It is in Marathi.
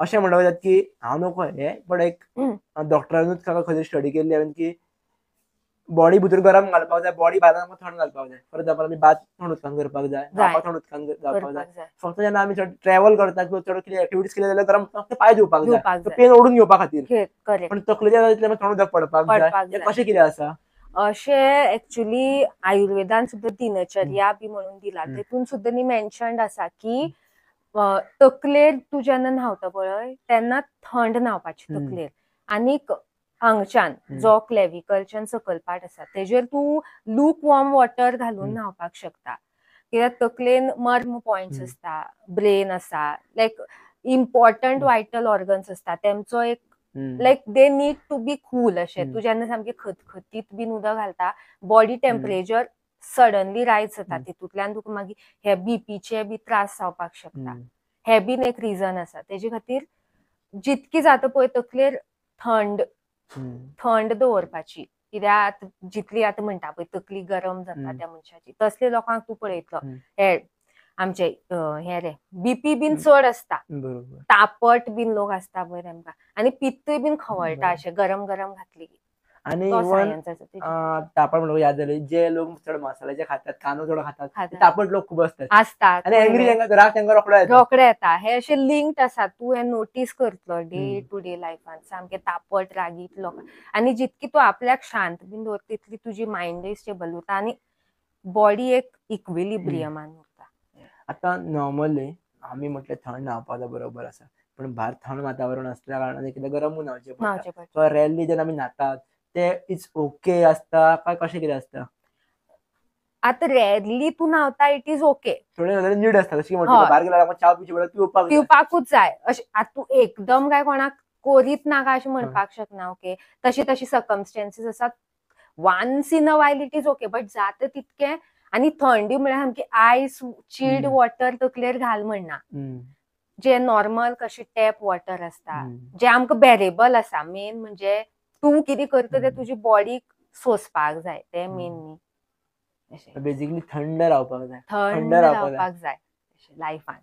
अशें म्हणटा जाता की हांव नको हे बट एक डॉक्टरानूच खंय स्टडी केल्ली हांवें की बॉडी भितर गरम घालपाक जाय, बॉडी भायर थंड घालपाक जाय. फॉर एग्जांपल आमी बाथ थंड उदकान करपाक जाय, न्हावपाक थंड उदकान जावपाक जाय. फक्त जेन्ना आमी ट्रॅव्हल करता किंवा चड कितें एक्टिविटीज केले जाल्यार गरम फक्त पांय धुवपाक जाय, पेन ओडून घेवपा खातीर. पण तकलेच्या थंड उदक पडपाक जाय, हें कशें कितें आसा? अशें एक्चुअली आयुर्वेदान सुद्धा दिनचर्या बी म्हणून दिला, तेतून सुद्धा न्ही मेन्शन्ड आसा की तकलेर तूं जेन्ना न्हावता पळय तेन्ना थंड न्हावपाची तकलेर. आनीक हांगच्यान जो क्लेविकलच्यान सकयल पार्ट आसा तेजेर तूं लूक वॉर्म वॉटर घालून न्हावपाक शकता. कित्याक तकलेन मर्म पॉइंट्स आसता, ब्रेन आसा, लायक इम्पॉर्टंट वायटल ऑर्गन्स आसता, तेंचो एक like they need to be cool. अशें तूं जेन्ना सामकें खतखतीत बीन उदक घालता बॉडी टेम्परेचर सडनली रायज जाता, तितूंतल्यान तुका मागीर हे बीपीचे बी त्रास जावपाक शकता. हे बीन एक रिजन आसा. तेजे खातीर जितकी जाता पळय तकलेर थंड थंड दवरपाची. कित्याक जितली आतां म्हणटा पळय तकली गरम जाता त्या मनशाची, तसले लोकांक तूं पळयतलो हे आमचे हे रे बीपी बीन चड आसता, तापट बीन लोक आसता पळय तेंकां, आनी पित्तूय बीन खवळटा अशें गरम गरम घातली की. आनी तापट म्हणून याद जालें, जे लोक चड मसाल्याचे खातात, कांदो चड खातात, तापट लोक खूब आसतात आनी एंग्री राग तांकां रोखडो येता. हे अशें लिंक्ड आसा. तूं हे नोटीस करतलो डे टू डे लायफान सामकें तापट रागीत लोक. आनी जितकी तूं आपल्याक शांत बीन दवरता तितली तुजी मायंडूय स्टेबल उरता आनी बॉडी एक इक्विलिब्रियमान उरता. आतां नॉर्मली आमी म्हटलें थंड न्हावपाक जाय बरोबर आसा, पण भायर थंड वातावरण आसल्या कारणान एकदां गरमूय न्हावचें पडटा. सो रेरली जेन्ना आमी न्हातात ते इट्स ओके आसता काय कशें कितें आसता? आतां रेरली तूं न्हावता इट इज ओके. थोडे नीड आसता, जशें की भायर गेल्यार च्या पिवचे पडटा, पिवपाकूच जाय. अशें आतां तूं एकदम काय कोणाक करीत नाका अशें म्हणपाक शकना. ओके, तशी सर्कमस्टेन्सीस आसात. Once in a while it is okay, but जाता तितकें. आनी थंडी म्हळ्यार सामकी आयस चिल्ड वॉटर तकलेर घाल म्हणना. जे नॉर्मल कशें टॅप वॉटर आसता, जे आमकां बेरेबल आसा. मेन म्हणजे तूं कितें करता तें तुजी बॉडीक सोंसपाक जाय, तें मेन न्ही. बेसिकली थंड रावपाक जाय, थंड रावपाक जाय लायफान.